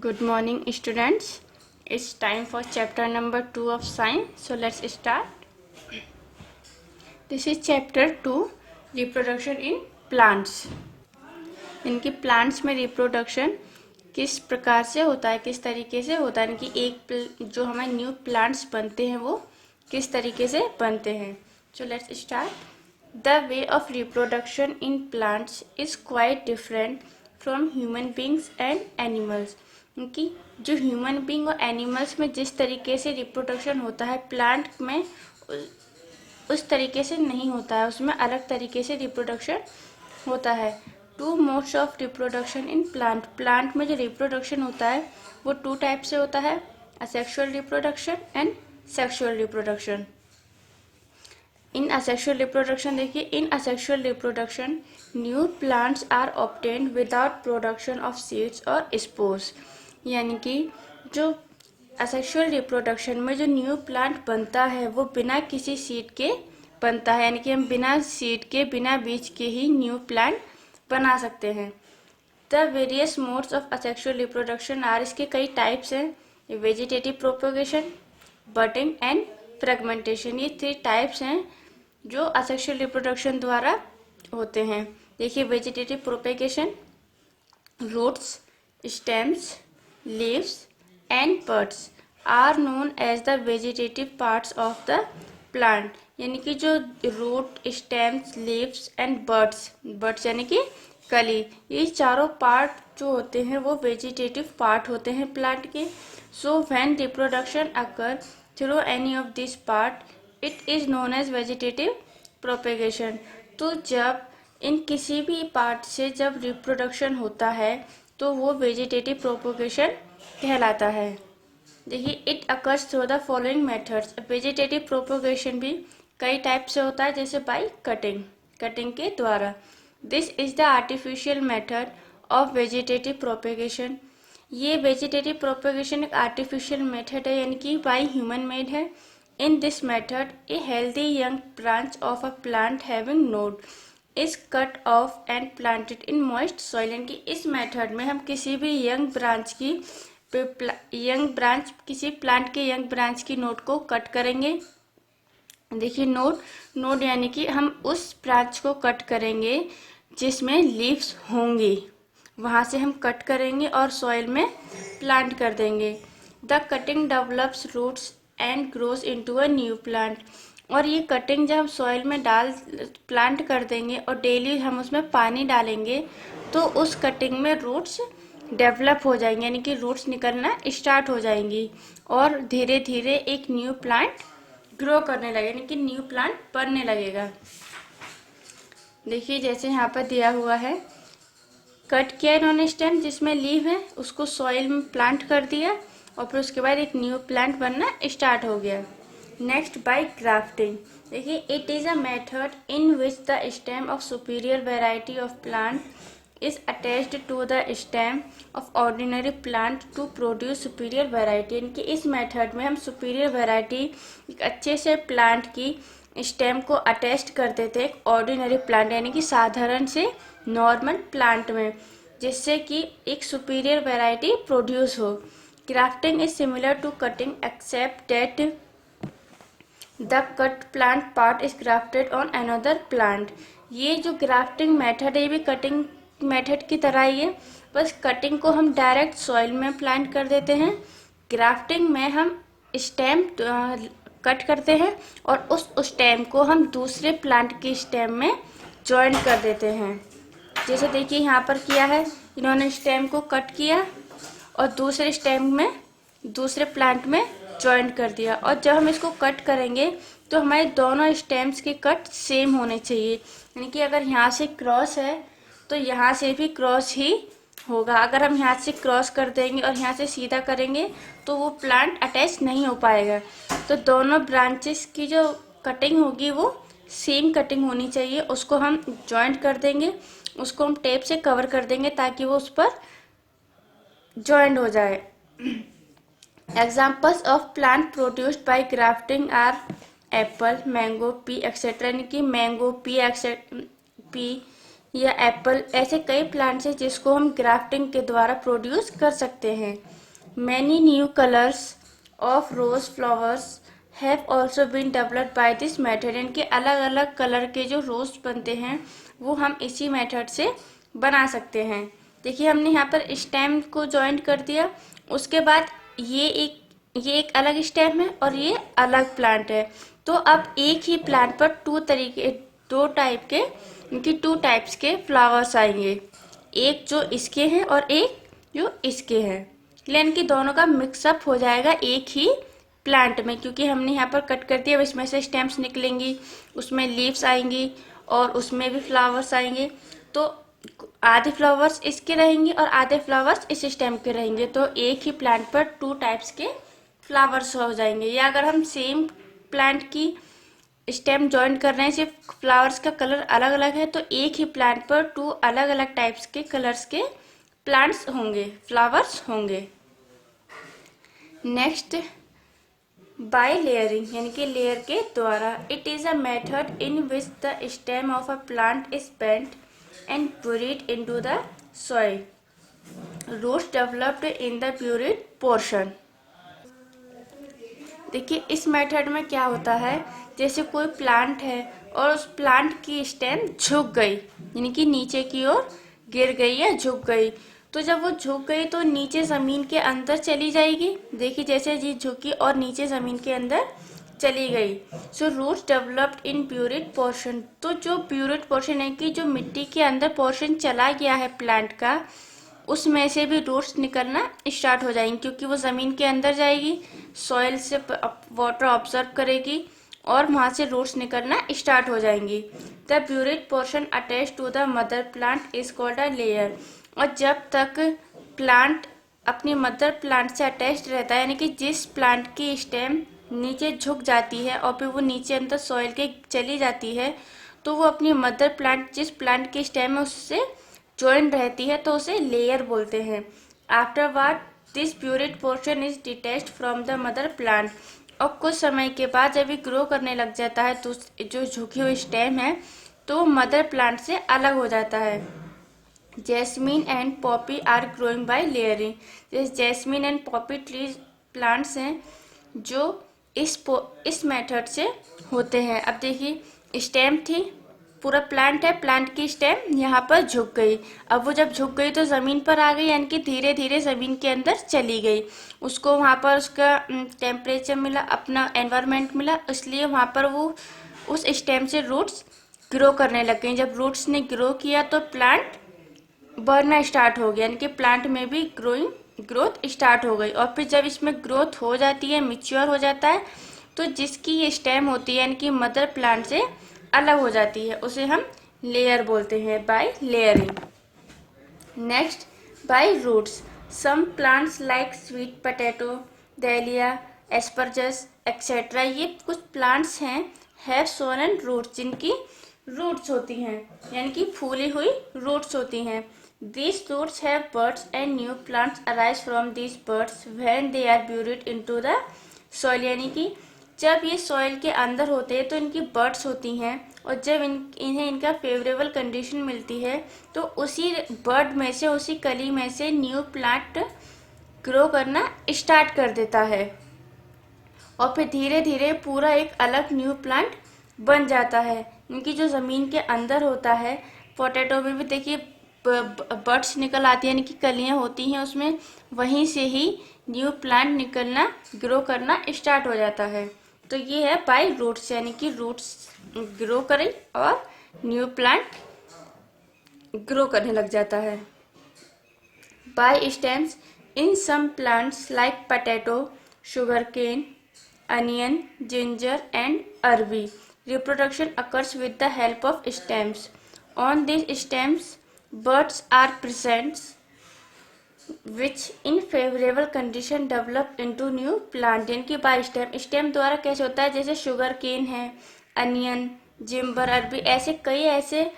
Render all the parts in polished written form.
Good morning, students. It's time for chapter number 2 of science. So let's start. This is chapter 2, reproduction in plants. इनकी plants में reproduction किस प्रकार से होता है, किस तरीके से होता है, इनकी एक जो हमारे न्यू प्लांट्स बनते हैं वो किस तरीके से बनते हैं. So let's start. The way of reproduction in plants is quite different from human beings and animals. क्योंकि जो ह्यूमन बींग और एनिमल्स में जिस तरीके से रिप्रोडक्शन होता है, प्लांट में उस तरीके से नहीं होता है, उसमें अलग तरीके से रिप्रोडक्शन होता है. Two modes of reproduction in plant में जो रिप्रोडक्शन होता है वो टू टाइप से होता है, asexual reproduction and sexual reproduction. In asexual reproduction देखिए, in asexual reproduction new plants are obtained without production of seeds और स्पोर्स. यानी कि जो असेक्सुअल रिप्रोडक्शन में जो न्यू प्लांट बनता है वो बिना किसी सीड के बनता है, यानी कि हम बिना सीड के बिना बीज के ही न्यू प्लांट बना सकते हैं. The various modes of asexual reproduction are, इसके कई टाइप्स हैं. Vegetative propagation, budding and fragmentation, ये 3 टाइप्स हैं जो असेक्सुअल रिप्रोडक्शन द्वारा होते हैं. देखिए, vegetative propagation, roots, stems, leaves and buds are known as the vegetative parts of the plant. यानी कि जो root, stems, leaves and buds यानी कि कली, ये चारों पार्ट जो होते हैं वो वेजिटेटिव पार्ट होते हैं प्लांट के. So when reproduction occur through any of this part it is known as vegetative propagation. तो जब इन किसी भी पार्ट से जब रिप्रोडक्शन होता है तो वो वेजिटेटिव प्रोपोगेशन कहलाता है. देखिए, it occurs through the following methods. Vegetative propagation भी कई टाइप से होता है, जैसे बाय कटिंग के द्वारा. This is the artificial method of vegetative propagation. ये वेजिटेटिव प्रोपोगेशन एक आर्टिफिशियल मेथड है, यानी कि बाय ह्यूमन मेड है. In this method a healthy young branch of a plant having node is cut off and planted in moist soil. यानी कि इस method में हम किसी भी किसी प्लांट के यंग ब्रांच की नोड को कट करेंगे. देखिए, नोड यानी कि हम उस ब्रांच को कट करेंगे जिसमें लीव्स होंगी, वहां से हम कट करेंगे और सॉइल में प्लांट कर देंगे. The cutting develops roots and grows into a new plant. और ये कटिंग जब हम सॉइल में प्लांट कर देंगे और डेली हम उसमें पानी डालेंगे तो उस कटिंग में रूट्स डेवलप हो जाएंगे, यानी कि रूट्स निकलना स्टार्ट हो जाएंगी और धीरे धीरे एक न्यू प्लांट ग्रो करने लगे, यानी कि न्यू प्लांट बनने लगेगा. देखिए, जैसे यहाँ पर दिया हुआ है, कट किया इन्होंने स्टेम जिसमें लीव है, उसको सॉइल में प्लांट कर दिया और फिर उसके बाद एक न्यू प्लांट बनना स्टार्ट हो गया. Next, by grafting. देखिए, it is a method in which the stem of superior variety of plant is attached to the stem of ordinary plant to produce superior variety. यानी कि इस method में हम superior variety, एक अच्छे से plant की स्टेम को अटैच कर देते हैं एक ऑर्डिनरी प्लांट यानी कि साधारण से नॉर्मल प्लांट में, जिससे कि एक सुपीरियर वेराइटी प्रोड्यूस हो. Grafting is similar to cutting except that the cut plant part is grafted on another plant. ये जो ग्राफ्टिंग मेथड है ये भी कटिंग मेथड की तरह ही है, बस कटिंग को हम डायरेक्ट सॉइल में प्लांट कर देते हैं. ग्राफ्टिंग में हम स्टेम कट करते हैं और उस स्टेम को हम दूसरे प्लांट की स्टेम में जॉइन कर देते हैं. जैसे देखिए, यहाँ पर किया है, इन्होंने स्टेम को कट किया और दूसरे स्टेम में दूसरे प्लांट में जॉइन कर दिया. और जब हम इसको कट करेंगे तो हमारे दोनों स्टेम्स के कट सेम होने चाहिए, यानी कि अगर यहाँ से क्रॉस है तो यहाँ से भी क्रॉस ही होगा. अगर हम यहाँ से क्रॉस कर देंगे और यहाँ से सीधा करेंगे तो वो प्लांट अटैच नहीं हो पाएगा. तो दोनों ब्रांचेस की जो कटिंग होगी वो सेम कटिंग होनी चाहिए. उसको हम जॉइंट कर देंगे, उसको हम टेप से कवर कर देंगे ताकि वो उस पर जॉइंट हो जाए. Examples of plant produced by grafting are apple, mango, pea etcetera. यानी कि मैंगो, पी या एप्पल, ऐसे कई प्लांट्स हैं जिसको हम ग्राफ्टिंग के द्वारा प्रोड्यूस कर सकते हैं। Many new colours of rose flowers have also been developed by this method. इनके अलग अलग कलर के जो रोज बनते हैं वो हम इसी मेथड से बना सकते हैं। देखिए हमने यहाँ पर स्टेम को ज्वाइन कर दिया, उसके बाद ये एक अलग स्टेम है और ये अलग प्लांट है। तो अब एक ही प्लांट पर टू टाइप्स के फ्लावर्स आएंगे, एक जो इसके हैं और एक जो इसके हैं। लेकिन इनकी दोनों का मिक्सअप हो जाएगा एक ही प्लांट में, क्योंकि हमने यहाँ पर कट कर दिया। अब इसमें से स्टेम्स निकलेंगी, उसमें लीव्स आएंगी और उसमें भी फ्लावर्स आएंगे। तो आधे फ्लावर्स इसके रहेंगे और आधे फ्लावर्स इस स्टेम के रहेंगे। तो एक ही प्लांट पर टू टाइप्स के फ्लावर्स हो जाएंगे। या अगर हम सेम प्लांट की स्टेम ज्वाइन कर रहे हैं, सिर्फ फ्लावर्स का कलर अलग अलग है, तो एक ही प्लांट पर टू अलग अलग टाइप्स के कलर्स के प्लांट्स होंगे, फ्लावर्स होंगे। नेक्स्ट, बाय लेयरिंग, यानी कि लेयर के द्वारा। It is a method in which the stem of a plant is bent and buried into the soil. Roots developed in the buried portion. देखिए इस method में क्या होता है, जैसे कोई प्लांट है और उस प्लांट की स्टेम झुक गई, यानी कि नीचे की ओर गिर गई या झुक गई। तो जब वो झुक गई तो नीचे जमीन के अंदर चली जाएगी। देखिए जैसे जी झुकी और नीचे जमीन के अंदर चली गई। So roots developed in buried portion. तो जो प्यूरिड पोर्शन है कि जो मिट्टी के अंदर पोर्शन चला गया है प्लांट का, उसमें से भी रूट्स निकलना स्टार्ट हो जाएंगी, क्योंकि वो ज़मीन के अंदर जाएगी, सॉइल से वाटर ऑब्जर्व करेगी और वहाँ से रूट्स निकलना स्टार्ट हो जाएंगी। The buried portion attach to the mother plant is called a layer. और जब तक प्लांट अपनी मदर प्लांट से अटैच्ड रहता है, यानी कि जिस प्लांट की स्टेम नीचे झुक जाती है और फिर वो नीचे अंदर सॉइल के चली जाती है, तो वो अपनी मदर प्लांट जिस प्लांट की स्टेम है उससे ज्वाइन रहती है, तो उसे लेयर बोलते हैं। Afterward this buried portion is detached from the mother plant. और कुछ समय के बाद जब ये ग्रो करने लग जाता है तो जो झुकी हुई स्टेम है तो मदर प्लांट से अलग हो जाता है। Jasmine and poppy are growing by layering. जैसे jasmine and poppy trees plants हैं जो इस मेथड से होते हैं। अब देखिए स्टेम थी, पूरा प्लांट है, प्लांट की स्टेम यहाँ पर झुक गई। अब वो जब झुक गई तो ज़मीन पर आ गई, यानी कि धीरे धीरे ज़मीन के अंदर चली गई। उसको वहाँ पर उसका टेम्परेचर मिला, अपना एनवायरनमेंट मिला, इसलिए वहाँ पर वो उस स्टेम से रूट्स ग्रो करने लग गई। जब रूट्स ने ग्रो किया तो प्लांट बढ़ना स्टार्ट हो गया, यानी कि प्लांट में भी ग्रोथ स्टार्ट हो गई। और फिर जब इसमें ग्रोथ हो जाती है, मिच्योर हो जाता है, तो जिसकी ये स्टेम होती है यानी कि मदर प्लांट से अलग हो जाती है, उसे हम लेयर बोलते हैं, by layering. Next, by roots. Some plants like sweet potato, dahlia, asparagus etcetera, ये कुछ प्लांट्स हैं हैव सोलन रूट्स, जिनकी रूट्स होती हैं, यानी कि फूली हुई रूट्स होती हैं। These roots have buds and new plants arise from these buds when they are buried into the soil। यानी कि जब ये सॉइल के अंदर होते हैं तो इनकी बर्ड्स होती हैं, और जब इन्हें इनका फेवरेबल कंडीशन मिलती है तो उसी बर्ड में से, उसी कली में से न्यू प्लांट ग्रो करना स्टार्ट कर देता है और फिर धीरे धीरे पूरा एक अलग न्यू प्लांट बन जाता है। इनकी जो ज़मीन के अंदर होता है, पोटैटो में भी देखिए बर्ड्स निकल आती है, यानी कि कलियाँ होती हैं उसमें, वहीं से ही न्यू प्लांट निकलना, ग्रो करना स्टार्ट हो जाता है। तो ये है बाय रूट्स, यानी कि रूट्स ग्रो करें और न्यू प्लांट ग्रो करने लग जाता है। By stems, in some plants like potato, sugar cane, onion, ginger and arbi, reproduction occurs with the help of stems. On these stems, buds are present which in favorable condition develop into new plant। इनकी by stem द्वारा कैसे होता है, जैसे sugar cane है, onion, जिम्बर, अरबी, ऐसे कई ऐसे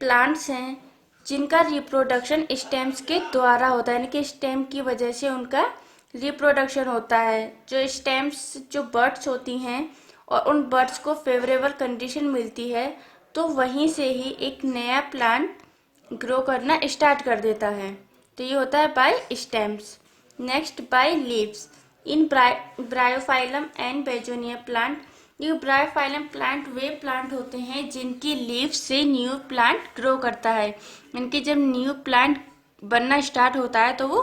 प्लांट्स हैं जिनका रिप्रोडक्शन स्टेम्स के द्वारा होता है, यानी कि स्टेम की वजह से उनका रिप्रोडक्शन होता है। जो स्टेम्स, जो बर्ड्स होती हैं और उन बर्ड्स को फेवरेबल कंडीशन मिलती है, तो वहीं से ही एक नया प्लांट ग्रो करना स्टार्ट कर देता है। तो ये होता है by stems. Next by leaves. In bryophyllum and begonia plant, ये ब्रायोफाइलम प्लांट वे प्लांट होते हैं जिनकी लीव्स से न्यू प्लांट ग्रो करता है। इनकी जब न्यू प्लांट बनना स्टार्ट होता है तो वो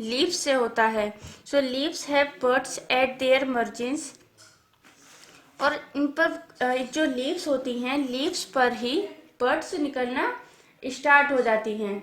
लीव्स से होता है। So leaves have buds at their margins, और इन पर जो लीव्स होती हैं, लीव्स पर ही बड्स निकलना स्टार्ट हो जाती हैं।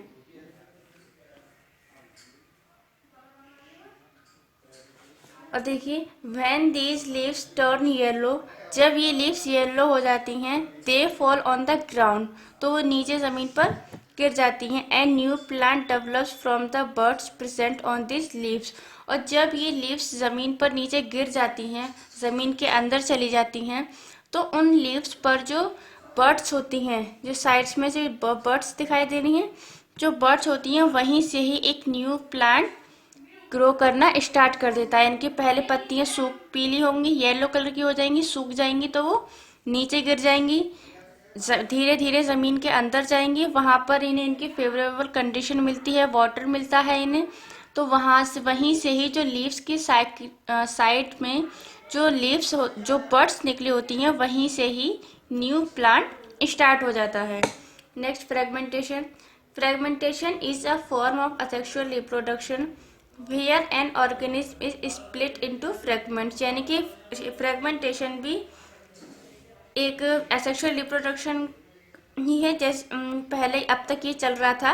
और देखिए when these leaves turn yellow, जब ये लीव्स येलो हो जाती हैं, they fall on the ground, तो वो नीचे जमीन पर गिर जाती हैं। And new plant develops from the birds present on this leaves, और जब ये लीव्स जमीन पर नीचे गिर जाती हैं, जमीन के अंदर चली जाती हैं, तो उन लीव्स पर जो बर्ड्स होती हैं, जो साइड्स में से बर्ड्स दिखाई दे रही हैं, जो बर्ड्स होती हैं वहीं से ही एक न्यू प्लांट ग्रो करना स्टार्ट कर देता है। इनकी पहले पत्तियां सूख पीली होंगी, येलो कलर की हो जाएंगी, सूख जाएंगी तो वो नीचे गिर जाएंगी, धीरे धीरे जमीन के अंदर जाएंगी। वहां पर इन्हें इनकी फेवरेबल कंडीशन मिलती है, वाटर मिलता है इन्हें, तो वहीं से ही जो लीव्स की साइड में जो लीव्स जो बड्स निकली होती हैं, वहीं से ही न्यू प्लांट स्टार्ट हो जाता है। Next fragmentation. Fragmentation is a form of asexual reproduction where an organism is split into fragments, यानी कि फ्रेगमेंटेशन भी एक एसेक्सुअल रिप्रोडक्शन ही है। जैसे पहले अब तक ये चल रहा था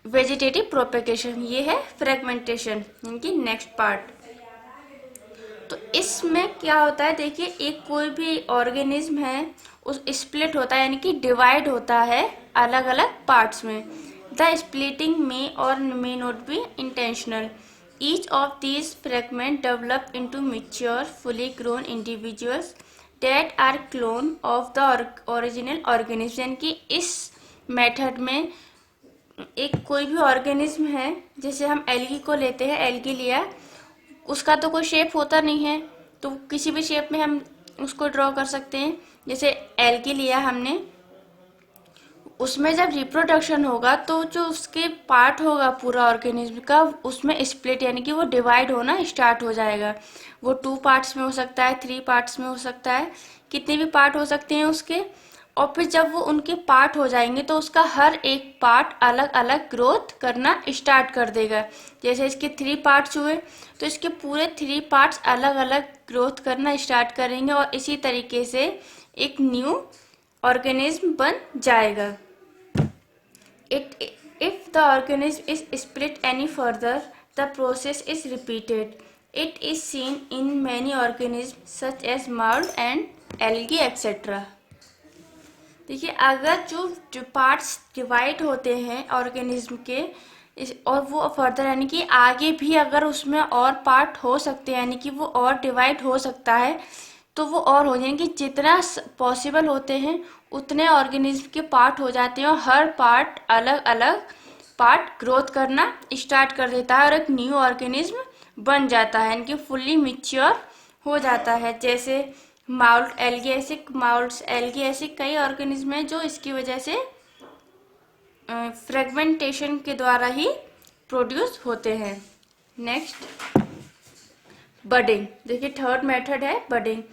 वेजिटेटिव प्रोपेगेशन, ये है फ्रेगमेंटेशन यानी कि नेक्स्ट पार्ट। तो इसमें क्या होता है, देखिए एक कोई भी ऑर्गेनिज्म है उस स्प्लिट होता है यानी कि डिवाइड होता है अलग अलग पार्ट्स में। The splitting may or may not be intentional. Each of these fragments develop into mature, fully grown individuals that are clone of the original organism. यानी कि इस मेथड में एक कोई भी ऑर्गेनिज्म है, जैसे हम एल्गी को लेते हैं, एल्गी लिया, उसका तो कोई शेप होता नहीं है, तो किसी भी शेप में हम उसको ड्रॉ कर सकते हैं। जैसे एल्गी लिया हमने, उसमें जब रिप्रोडक्शन होगा तो जो उसके पार्ट होगा पूरा ऑर्गेनिज्म का, उसमें स्प्लिट यानी कि वो डिवाइड होना स्टार्ट हो जाएगा। वो 2 पार्ट्स में हो सकता है, 3 पार्ट्स में हो सकता है, कितने भी पार्ट हो सकते हैं उसके। और फिर जब वो उनके पार्ट हो जाएंगे तो उसका हर एक पार्ट अलग अलग ग्रोथ करना स्टार्ट कर देगा। जैसे इसके 3 पार्ट्स हुए तो इसके पूरे 3 पार्ट्स अलग अलग ग्रोथ करना स्टार्ट करेंगे, और इसी तरीके से एक न्यू ऑर्गेनिज्म बन जाएगा। If the organism is split any further, the process is repeated. It is seen in many organisms such as mold and algae etc. देखिए अगर जो पार्ट्स डिवाइड होते हैं ऑर्गेनिज्म के, और वो फर्दर यानी कि आगे भी अगर उसमें और पार्ट हो सकते हैं, यानी कि वो और डिवाइड हो सकता है, तो वो और हो जाएंगे। जितना पॉसिबल होते हैं उतने ऑर्गेनिज्म के पार्ट हो जाते हैं, और हर पार्ट अलग अलग पार्ट ग्रोथ करना स्टार्ट कर देता है और एक न्यू ऑर्गेनिज्म बन जाता है, यानी कि फुल्ली मैच्योर हो जाता है। जैसे माउल्ट एल्गी ऐसे कई ऑर्गेनिज्म हैं जो इसकी वजह से फ्रेगमेंटेशन के द्वारा ही प्रोड्यूस होते हैं। Next budding. देखिए थर्ड मेथड है budding.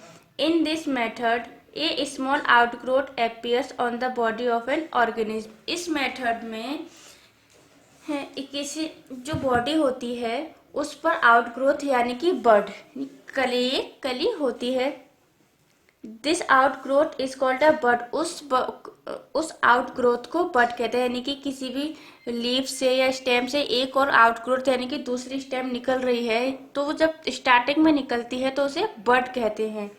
In this method A small outgrowth appears on the body of an organism. इस मेथड में किसी जो बॉडी होती है उस पर आउटग्रोथ यानी कि बड कली होती है। This outgrowth is called a bud. उस आउटग्रोथ को बड कहते हैं, यानी कि किसी भी लीफ से या स्टेम से एक और आउटग्रोथ यानी कि दूसरी स्टेम निकल रही है, तो वो जब स्टार्टिंग में निकलती है तो उसे बड कहते हैं।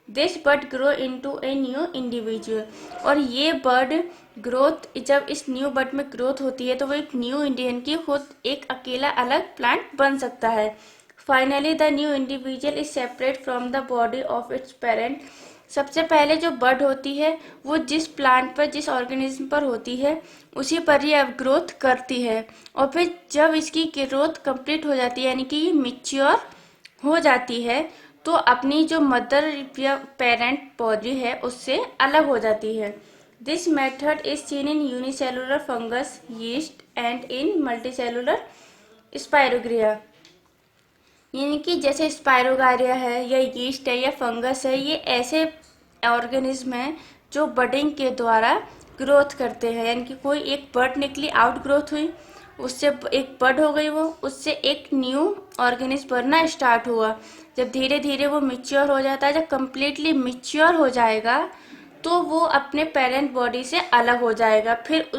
This bud grow into a new individual. और ये बड ग्रोथ जब इस न्यू बड में ग्रोथ होती है तो वो एक न्यू इंडियन की खुद एक अकेला अलग प्लांट बन सकता है। Finally the new individual is separate from the body of its parent. सबसे पहले जो बड होती है वो जिस प्लांट पर, जिस ऑर्गेनिज्म पर होती है उसी पर ही अब ग्रोथ करती है, और फिर जब इसकी ग्रोथ कंप्लीट हो जाती है यानी कि ये मैच्योर हो जाती है, तो अपनी जो मदर या पेरेंट बॉडी है उससे अलग हो जाती है। This method is seen in unicellular fungus, yeast and in multicellular spirogyra. यानी कि जैसे स्पाइरोगारिया है या यीस्ट है या फंगस है, ये ऐसे ऑर्गेनिज्म हैं जो बडिंग के द्वारा ग्रोथ करते हैं। यानी कि कोई एक बड निकली, आउट ग्रोथ हुई, उससे एक बड हो गई, वो उससे एक न्यू ऑर्गेनिज्म बनना स्टार्ट हुआ। जब धीरे धीरे वो मिच्योर हो जाता है, जब कम्प्लीटली मिच्योर हो जाएगा तो वो अपने पेरेंट बॉडी से अलग हो जाएगा। फिर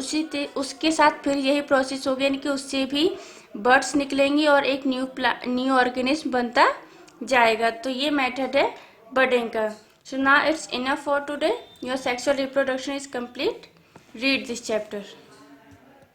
उसके साथ फिर यही प्रोसेस होगी, यानी कि उससे भी बर्ड्स निकलेंगी और एक न्यू ऑर्गेनिज्म बनता जाएगा। तो ये मेथड है बडिंग का। So now it's enough for today. Your sexual reproduction is complete. Read this chapter.